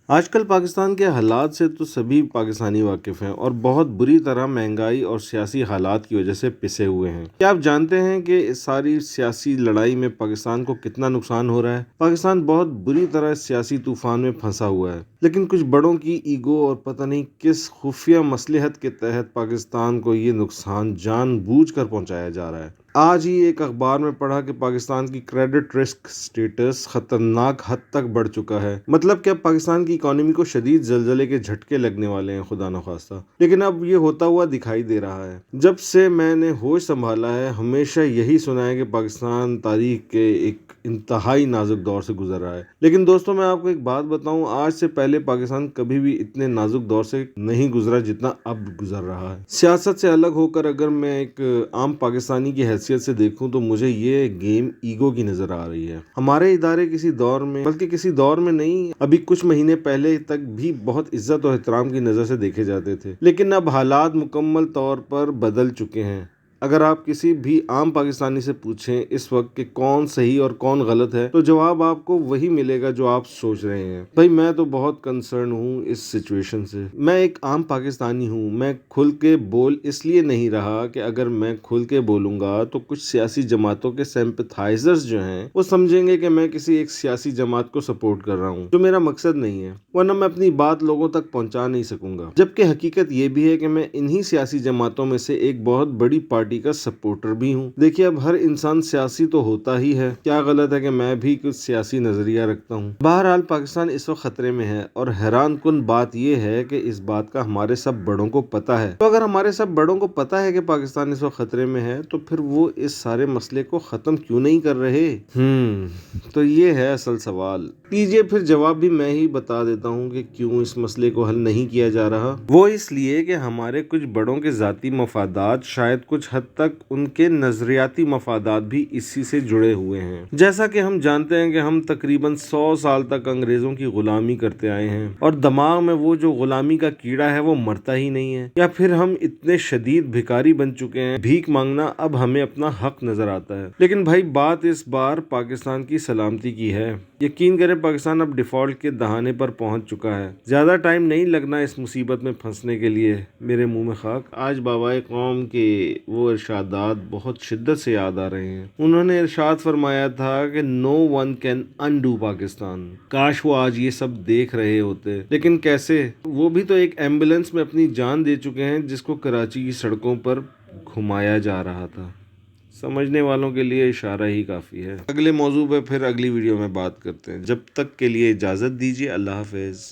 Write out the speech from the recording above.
آج کل پاکستان کے حالات سے تو سبھی پاکستانی واقف ہیں اور بہت بری طرح مہنگائی اور سیاسی حالات کی وجہ سے پسے ہوئے ہیں۔ کیا آپ جانتے ہیں کہ اس ساری سیاسی لڑائی میں پاکستان کو کتنا نقصان ہو رہا ہے؟ پاکستان بہت بری طرح اس سیاسی طوفان میں پھنسا ہوا ہے، لیکن کچھ بڑوں کی ایگو اور پتہ نہیں کس خفیہ مصلحت کے تحت پاکستان کو یہ نقصان جان بوجھ کر پہنچایا جا رہا ہے۔ آج ہی ایک اخبار میں پڑھا کہ پاکستان کی کریڈٹ رسک سٹیٹس خطرناک حد تک بڑھ چکا ہے۔ مطلب کہ اب پاکستان کی اکانومی کو شدید زلزلے کے جھٹکے لگنے والے ہیں، خدا نخواستہ۔ لیکن اب یہ ہوتا ہوا دکھائی دے رہا ہے۔ جب سے میں نے ہوش سنبھالا ہے، ہمیشہ یہی سنا ہے کہ پاکستان تاریخ کے ایک انتہائی نازک دور سے گزر رہا ہے۔ لیکن دوستو، میں آپ کو ایک بات بتاؤں، آج سے پہلے پاکستان کبھی بھی اتنے نازک دور سے نہیں گزرا جتنا اب گزر رہا ہے۔ سیاست سے الگ ہو کر اگر میں ایک عام پاکستانی کی حیثیت سے دیکھوں تو مجھے یہ گیم ایگو کی نظر آ رہی ہے۔ ہمارے ادارے کسی دور میں، بلکہ کسی دور میں نہیں، ابھی کچھ مہینے پہلے تک بھی بہت عزت و احترام کی نظر سے دیکھے جاتے تھے، لیکن اب حالات مکمل طور پر بدل چکے ہیں۔ اگر آپ کسی بھی عام پاکستانی سے پوچھیں اس وقت کہ کون صحیح اور کون غلط ہے، تو جواب آپ کو وہی ملے گا جو آپ سوچ رہے ہیں۔ بھائی، میں تو بہت کنسرن ہوں اس سچویشن سے۔ میں ایک عام پاکستانی ہوں۔ میں کھل کے بول اس لیے نہیں رہا کہ اگر میں کھل کے بولوں گا تو کچھ سیاسی جماعتوں کے سمپتھائزرز جو ہیں وہ سمجھیں گے کہ میں کسی ایک سیاسی جماعت کو سپورٹ کر رہا ہوں، جو میرا مقصد نہیں ہے، ورنہ میں اپنی بات لوگوں تک پہنچا نہیں سکوں گا۔ جبکہ حقیقت یہ بھی ہے کہ میں انہی سیاسی جماعتوں میں سے ایک بہت بڑی پارٹی کا سپورٹر بھی ہوں۔ دیکھیے، اب ہر انسان سیاسی تو ہوتا ہی ہے، کیا غلط ہے کہ میں بھی کچھ سیاسی نظریہ رکھتا ہوں؟ بہرحال پاکستان اس وقت خطرے میں ہے، اور حیران کن بات یہ ہے کہ اس بات کا ہمارے سب بڑوں کو پتہ ہے۔ تو اگر ہمارے سب بڑوں کو پتہ ہے کہ پاکستان اس وقت خطرے میں ہے، تو پھر وہ اس سارے مسئلے کو ختم کیوں نہیں کر رہے؟ تو یہ ہے اصل سوال۔ لیجیے پھر جواب بھی میں ہی بتا دیتا ہوں کہ کیوں اس مسئلے کو حل نہیں کیا جا رہا۔ وہ اس لیے کہ ہمارے کچھ بڑوں کے ذاتی مفادات، شاید کچھ حد تک ان کے نظریاتی مفادات بھی اسی سے جڑے ہوئے ہیں۔ جیسا کہ ہم جانتے ہیں کہ ہم تقریباً 100 سال تک انگریزوں کی غلامی کرتے آئے ہیں، اور دماغ میں وہ جو غلامی کا کیڑا ہے وہ مرتا ہی نہیں ہے۔ یا پھر ہم اتنے شدید بھکاری بن چکے ہیں، بھیک مانگنا اب ہمیں اپنا حق نظر آتا ہے۔ لیکن بھائی، بات اس بار پاکستان کی سلامتی کی ہے۔ یقین کریں، پاکستان اب ڈیفالٹ کے دہانے پر پہنچ چکا ہے۔ زیادہ ٹائم نہیں لگنا اس مصیبت میں پھنسنے کے لیے۔ میرے منہ میں خاک۔ آج بابائے قوم کے وہ ارشادات بہت شدت سے یاد آ رہے ہیں۔ انہوں نے ارشاد فرمایا تھا کہ "No one can undo Pakistan". کاش وہ آج یہ سب دیکھ رہے ہوتے، لیکن کیسے؟ وہ بھی تو ایک ایمبولینس میں اپنی جان دے چکے ہیں جس کو کراچی کی سڑکوں پر گھمایا جا رہا تھا۔ سمجھنے والوں کے لیے اشارہ ہی کافی ہے۔ اگلے موضوع پہ پھر اگلی ویڈیو میں بات کرتے ہیں۔ جب تک کے لیے اجازت دیجیے۔ اللہ حافظ۔